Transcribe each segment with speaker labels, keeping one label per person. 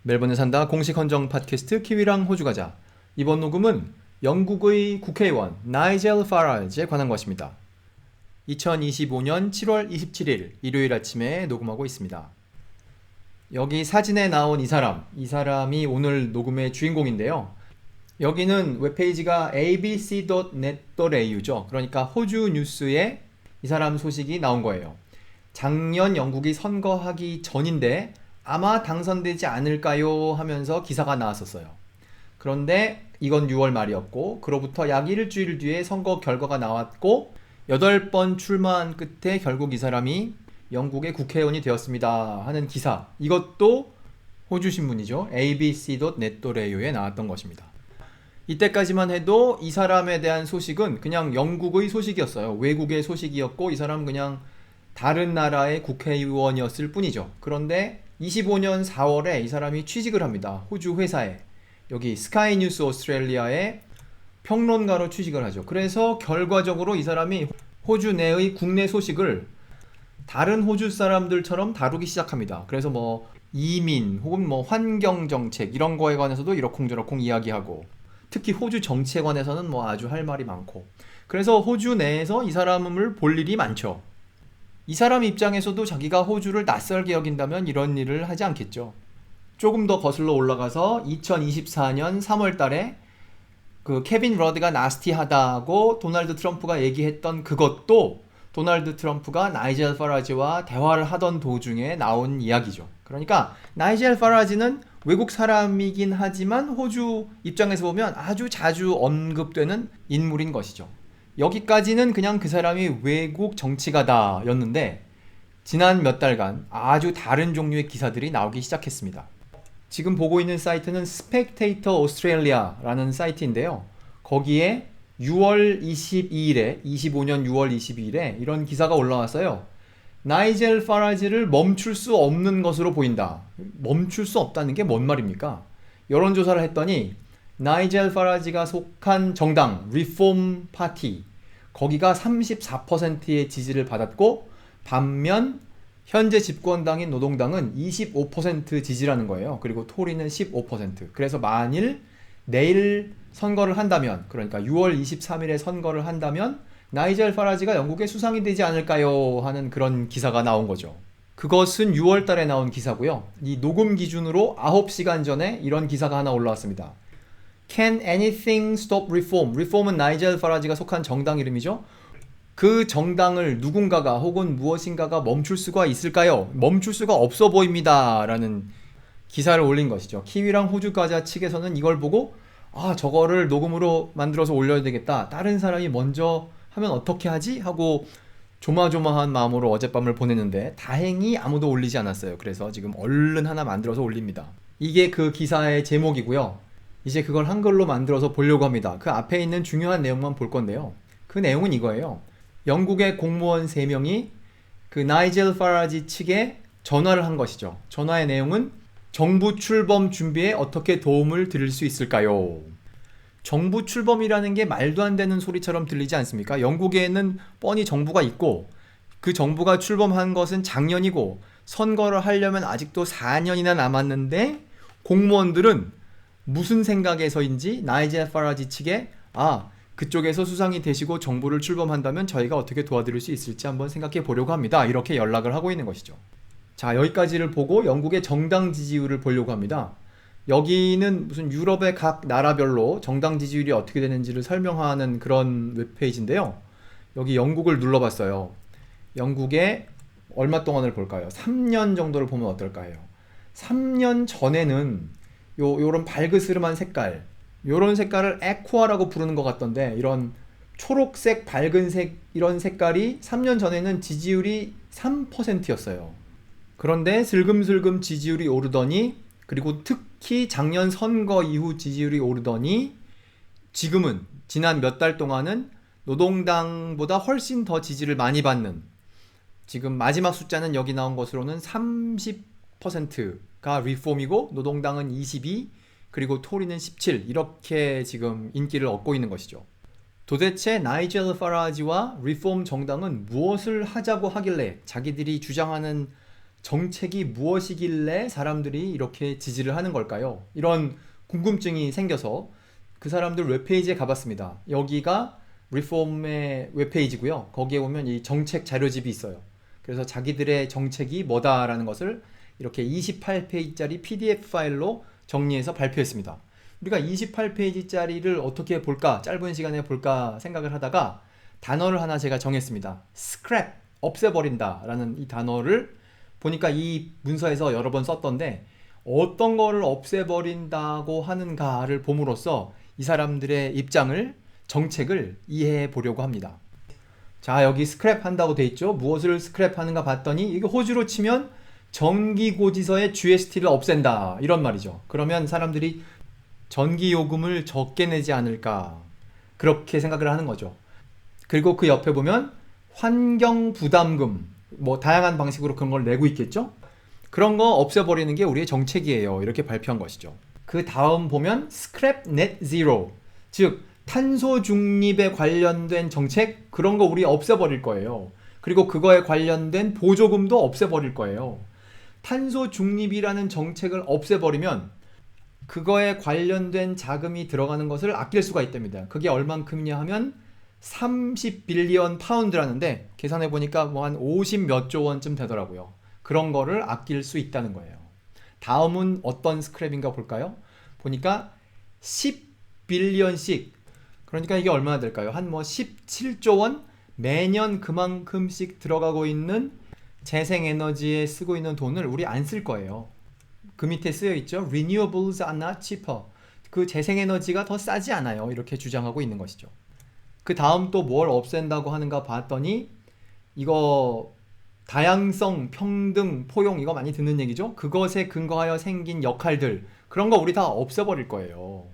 Speaker 1: 멜번에 산다 공식 헌정 팟캐스트 키위랑 호주 가자. 이번 녹음은 영국의 국회의원 나이젤 파라지에 관한 것입니다. 2025년 7월 27일 일요일 아침에 녹음하고 있습니다. 여기 사진에 나온 이 사람이 오늘 녹음의 주인공인데요. 여기는 웹페이지가 abc.net.au죠. 그러니까 호주 뉴스에 이 사람 소식이 나온 거예요. 작년 영국이 선거하기 전인데 아마 당선되지 않을까요 하면서 기사가 나왔었어요. 그런데 이건 6월 말이었고 그로부터 약 일주일 뒤에 선거 결과가 나왔고 8번 출마한 끝에 결국 이 사람이 영국의 국회의원이 되었습니다 하는 기사, 이것도 호주 신문이죠. abc.net.au에 나왔던 것입니다. 이때까지만 해도 이 사람에 대한 소식은 그냥 영국의 소식이었어요. 외국의 소식이었고 이 사람은 그냥 다른 나라의 국회의원이었을 뿐이죠. 그런데 25년 4월에 이 사람이 취직을 합니다. 호주 회사에. 여기 스카이 뉴스 오스트레일리아의 평론가로 취직을 하죠. 그래서 결과적으로 이 사람이 호주 내의 국내 소식을 다른 호주 사람들처럼 다루기 시작합니다. 그래서 뭐 이민 혹은 뭐 환경 정책 이런 거에 관해서도 이러쿵저러쿵 이야기하고, 특히 호주 정치에 관해서는 뭐 아주 할 말이 많고, 그래서 호주 내에서 이 사람을 볼 일이 많죠. 이 사람 입장에서도 자기가 호주를 낯설게 여긴다면 이런 일을 하지 않겠죠. 조금 더 거슬러 올라가서 2024년 3월 달에 그 케빈 러드가 나스티하다고 도널드 트럼프가 얘기했던 그것도 도널드 트럼프가 나이젤 파라지와 대화를 하던 도중에 나온 이야기죠. 그러니까 나이젤 파라지는 외국 사람이긴 하지만 호주 입장에서 보면 아주 자주 언급되는 인물인 것이죠. 여기까지는 그냥 그 사람이 외국 정치가다 였는데 지난 몇 달간 아주 다른 종류의 기사들이 나오기 시작했습니다. 지금 보고 있는 사이트는 스펙테이터 오스트레일리아라는 사이트인데요. 거기에 6월 22일에 25년 6월 22일에 이런 기사가 올라왔어요. 나이젤 파라지를 멈출 수 없는 것으로 보인다. 멈출 수 없다는 게 뭔 말입니까? 여론조사를 했더니 나이젤 파라지가 속한 정당 리폼 파티, 거기가 34%의 지지를 받았고 반면 현재 집권당인 노동당은 25% 지지라는 거예요. 그리고 토리는 15%. 그래서 만일 내일 선거를 한다면, 그러니까 6월 23일에 선거를 한다면 나이젤 파라지가 영국의 수상이 되지 않을까요 하는 그런 기사가 나온 거죠. 그것은 6월 달에 나온 기사고요. 이 녹음 기준으로 9시간 전에 이런 기사가 하나 올라왔습니다. Can anything stop reform? reform은 나이젤 파라지가 속한 정당 이름이죠. 그 정당을 누군가가 혹은 무엇인가가 멈출 수가 있을까요? 멈출 수가 없어 보입니다 라는 기사를 올린 것이죠. 키위랑 호주과자 측에서는 이걸 보고 저거를 녹음으로 만들어서 올려야 되겠다, 다른 사람이 먼저 하면 어떻게 하지? 하고 조마조마한 마음으로 어젯밤을 보냈는데 다행히 아무도 올리지 않았어요. 그래서 지금 얼른 하나 만들어서 올립니다. 이게 그 기사의 제목이고요. 이제 그걸 한글로 만들어서 보려고 합니다. 그 앞에 있는 중요한 내용만 볼 건데요. 그 내용은 이거예요. 영국의 공무원 3명이 그 나이젤 파라지 측에 전화를 한 것이죠. 전화의 내용은 정부 출범 준비에 어떻게 도움을 드릴 수 있을까요? 정부 출범이라는 게 말도 안 되는 소리처럼 들리지 않습니까? 영국에는 뻔히 정부가 있고 그 정부가 출범한 것은 작년이고 선거를 하려면 아직도 4년이나 남았는데 공무원들은 무슨 생각에서인지 나이젤 파라지 측에 그쪽에서 수상이 되시고 정부를 출범한다면 저희가 어떻게 도와드릴 수 있을지 한번 생각해 보려고 합니다. 이렇게 연락을 하고 있는 것이죠. 자, 여기까지를 보고 영국의 정당 지지율을 보려고 합니다. 여기는 무슨 유럽의 각 나라별로 정당 지지율이 어떻게 되는지를 설명하는 그런 웹페이지인데요. 여기 영국을 눌러봤어요. 영국에 얼마 동안을 볼까요? 3년 정도를 보면 어떨까요? 3년 전에는 요런 발그스름한 색깔, 요런 색깔을 에쿠아라고 부르는 것 같던데, 이런 초록색, 밝은색 이런 색깔이 3년 전에는 지지율이 3%였어요. 그런데 슬금슬금 지지율이 오르더니, 그리고 특히 작년 선거 이후 지지율이 오르더니 지금은 지난 몇 달 동안은 노동당보다 훨씬 더 지지를 많이 받는, 지금 마지막 숫자는 여기 나온 것으로는 30%가 리폼이고 노동당은 22, 그리고 토리는 17, 이렇게 지금 인기를 얻고 있는 것이죠. 도대체 나이젤 파라지와 리폼 정당은 무엇을 하자고 하길래 자기들이 주장하는 정책이 무엇이길래 사람들이 이렇게 지지를 하는 걸까요? 이런 궁금증이 생겨서 그 사람들 웹페이지에 가봤습니다. 여기가 리폼의 웹페이지고요. 거기에 보면 이 정책 자료집이 있어요. 그래서 자기들의 정책이 뭐다라는 것을 이렇게 28페이지짜리 PDF 파일로 정리해서 발표했습니다. 우리가 28페이지짜리를 어떻게 볼까, 짧은 시간에 볼까 생각을 하다가 단어를 하나 제가 정했습니다. scrap, 없애버린다 라는 이 단어를 보니까 이 문서에서 여러 번 썼던데 어떤 거를 없애버린다고 하는가를 봄으로써 이 사람들의 입장을, 정책을 이해해 보려고 합니다. 자, 여기 스크랩 한다고 돼 있죠. 무엇을 스크랩 하는가 봤더니 이게 호주로 치면 전기고지서의 GST를 없앤다 이런 말이죠. 그러면 사람들이 전기요금을 적게 내지 않을까 그렇게 생각을 하는 거죠. 그리고 그 옆에 보면 환경부담금, 뭐 다양한 방식으로 그런 걸 내고 있겠죠. 그런 거 없애버리는 게 우리의 정책이에요. 이렇게 발표한 것이죠. 그 다음 보면 Scrap Net Zero, 즉 탄소 중립에 관련된 정책, 그런 거 우리 없애버릴 거예요. 그리고 그거에 관련된 보조금도 없애버릴 거예요. 탄소 중립이라는 정책을 없애버리면 그거에 관련된 자금이 들어가는 것을 아낄 수가 있답니다. 그게 얼만큼이냐 하면 30빌리언 파운드라는데 계산해 보니까 뭐 한 50 몇 조 원쯤 되더라고요. 그런 거를 아낄 수 있다는 거예요. 다음은 어떤 스크랩인가 볼까요? 보니까 10빌리언씩, 그러니까 이게 얼마나 될까요? 한 뭐 17조 원 매년 그만큼씩 들어가고 있는 재생에너지에 쓰고 있는 돈을 우리 안 쓸 거예요. 그 밑에 쓰여 있죠. Renewables are not cheaper. 그 재생에너지가 더 싸지 않아요. 이렇게 주장하고 있는 것이죠. 그 다음 또 뭘 없앤다고 하는가 봤더니 이거 다양성, 평등, 포용 이거 많이 듣는 얘기죠. 그것에 근거하여 생긴 역할들, 그런 거 우리 다 없애버릴 거예요.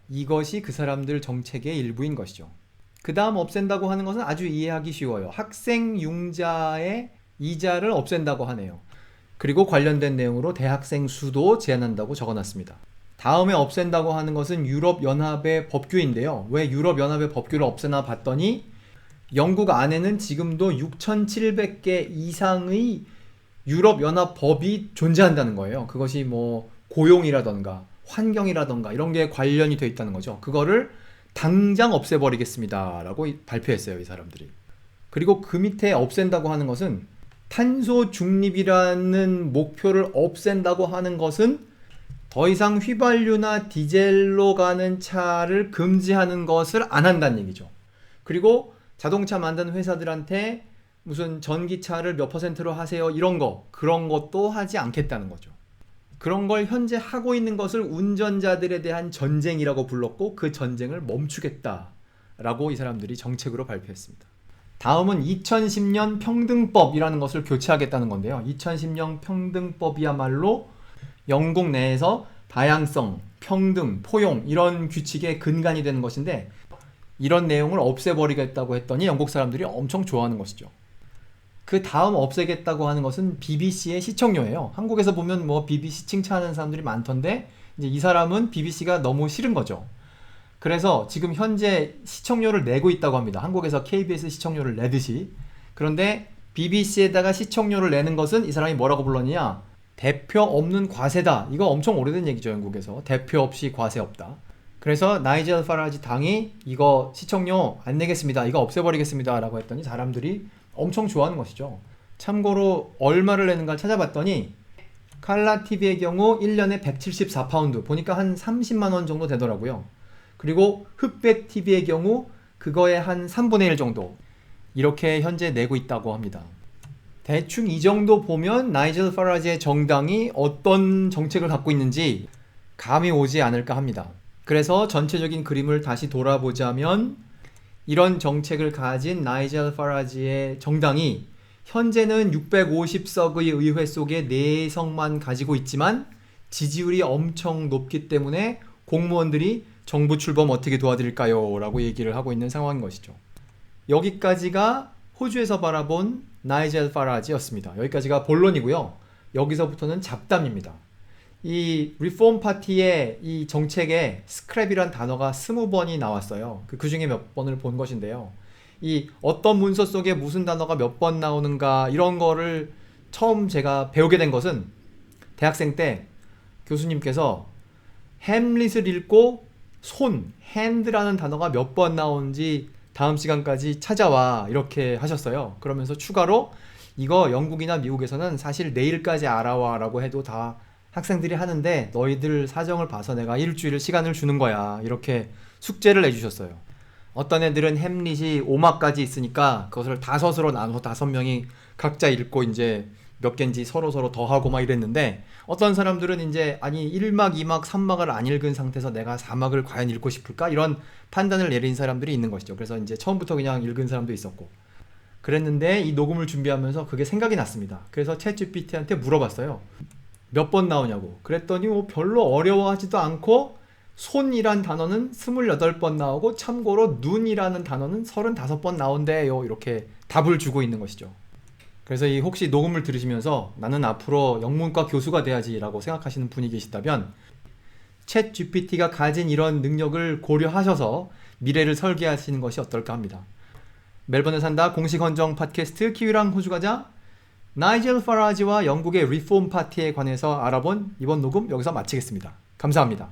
Speaker 1: 이것이 그 사람들 정책의 일부인 것이죠. 그 다음 없앤다고 하는 것은 아주 이해하기 쉬워요. 학생 융자의 이자를 없앤다고 하네요. 그리고 관련된 내용으로 대학생 수도 제한한다고 적어놨습니다. 다음에 없앤다고 하는 것은 유럽연합의 법규인데요. 왜 유럽연합의 법규를 없애나 봤더니 영국 안에는 지금도 6,700개 이상의 유럽연합 법이 존재한다는 거예요. 그것이 뭐 고용이라던가 환경이라던가 이런 게 관련이 돼 있다는 거죠. 그거를 당장 없애버리겠습니다 라고 발표했어요, 이 사람들이. 그리고 그 밑에 없앤다고 하는 것은 탄소 중립이라는 목표를 없앤다고 하는 것은 더 이상 휘발유나 디젤로 가는 차를 금지하는 것을 안 한다는 얘기죠. 그리고 자동차 만드는 회사들한테 무슨 전기차를 몇 %로 하세요 이런 거, 그런 것도 하지 않겠다는 거죠. 그런 걸 현재 하고 있는 것을 운전자들에 대한 전쟁이라고 불렀고 그 전쟁을 멈추겠다라고 이 사람들이 정책으로 발표했습니다. 다음은 2010년 평등법이라는 것을 교체하겠다는 건데요. 2010년 평등법이야말로 영국 내에서 다양성, 평등, 포용 이런 규칙의 근간이 되는 것인데 이런 내용을 없애버리겠다고 했더니 영국 사람들이 엄청 좋아하는 것이죠. 그 다음 없애겠다고 하는 것은 BBC의 시청료예요. 한국에서 보면 뭐 BBC 칭찬하는 사람들이 많던데 이제 이 사람은 BBC가 너무 싫은 거죠. 그래서 지금 현재 시청료를 내고 있다고 합니다. 한국에서 KBS 시청료를 내듯이. 그런데 BBC에다가 시청료를 내는 것은 이 사람이 뭐라고 불렀냐? 대표 없는 과세다. 이거 엄청 오래된 얘기죠, 영국에서. 대표 없이 과세 없다. 그래서 나이젤 파라지 당이 이거 시청료 안 내겠습니다. 이거 없애버리겠습니다. 라고 했더니 사람들이 엄청 좋아하는 것이죠. 참고로 얼마를 내는가 찾아봤더니 칼라 TV의 경우 1년에 174파운드. 보니까 한 30만 원 정도 되더라고요. 그리고 흑백 TV의 경우 그거의 한 3분의 1 정도. 이렇게 현재 내고 있다고 합니다. 대충 이 정도 보면 나이젤 파라지의 정당이 어떤 정책을 갖고 있는지 감이 오지 않을까 합니다. 그래서 전체적인 그림을 다시 돌아보자면 이런 정책을 가진 나이젤 파라지의 정당이 현재는 650석의 의회 속에 4석만 가지고 있지만 지지율이 엄청 높기 때문에 공무원들이 정부 출범 어떻게 도와드릴까요? 라고 얘기를 하고 있는 상황인 것이죠. 여기까지가 호주에서 바라본 나이젤 파라지였습니다. 여기까지가 본론이고요. 여기서부터는 잡담입니다. 이 리폼 파티의 이 정책에 스크랩이란 단어가 20번이 나왔어요. 그 중에 몇 번을 본 것인데요. 이 어떤 문서 속에 무슨 단어가 몇 번 나오는가 이런 거를 처음 제가 배우게 된 것은 대학생 때 교수님께서 햄릿을 읽고 손, 핸드라는 단어가 몇 번 나오는지 다음 시간까지 찾아와 이렇게 하셨어요. 그러면서 추가로 이거 영국이나 미국에서는 사실 내일까지 알아와 라고 해도 다 학생들이 하는데 너희들 사정을 봐서 내가 일주일 시간을 주는 거야 이렇게 숙제를 내주셨어요. 어떤 애들은 햄릿이 5막까지 있으니까 그것을 다섯으로 나눠서 5명이 각자 읽고 이제 몇 개인지 서로 더 하고 막 이랬는데 어떤 사람들은 이제 아니 1막, 2막, 3막을 안 읽은 상태에서 내가 4막을 과연 읽고 싶을까? 이런 판단을 내린 사람들이 있는 것이죠. 그래서 이제 처음부터 그냥 읽은 사람도 있었고 그랬는데 이 녹음을 준비하면서 그게 생각이 났습니다. 그래서 챗GPT한테 물어봤어요. 몇 번 나오냐고. 그랬더니 뭐 별로 어려워하지도 않고 손이란 단어는 28번 나오고 참고로 눈이라는 단어는 35번 나온대요. 이렇게 답을 주고 있는 것이죠. 그래서 이 혹시 녹음을 들으시면서 나는 앞으로 영문과 교수가 돼야지 라고 생각하시는 분이 계시다면 챗 GPT가 가진 이런 능력을 고려하셔서 미래를 설계하시는 것이 어떨까 합니다. 멜번에 산다 공식 헌정 팟캐스트 키위랑 호주가자 나이젤 파라지와 영국의 리폼 파티에 관해서 알아본 이번 녹음 여기서 마치겠습니다. 감사합니다.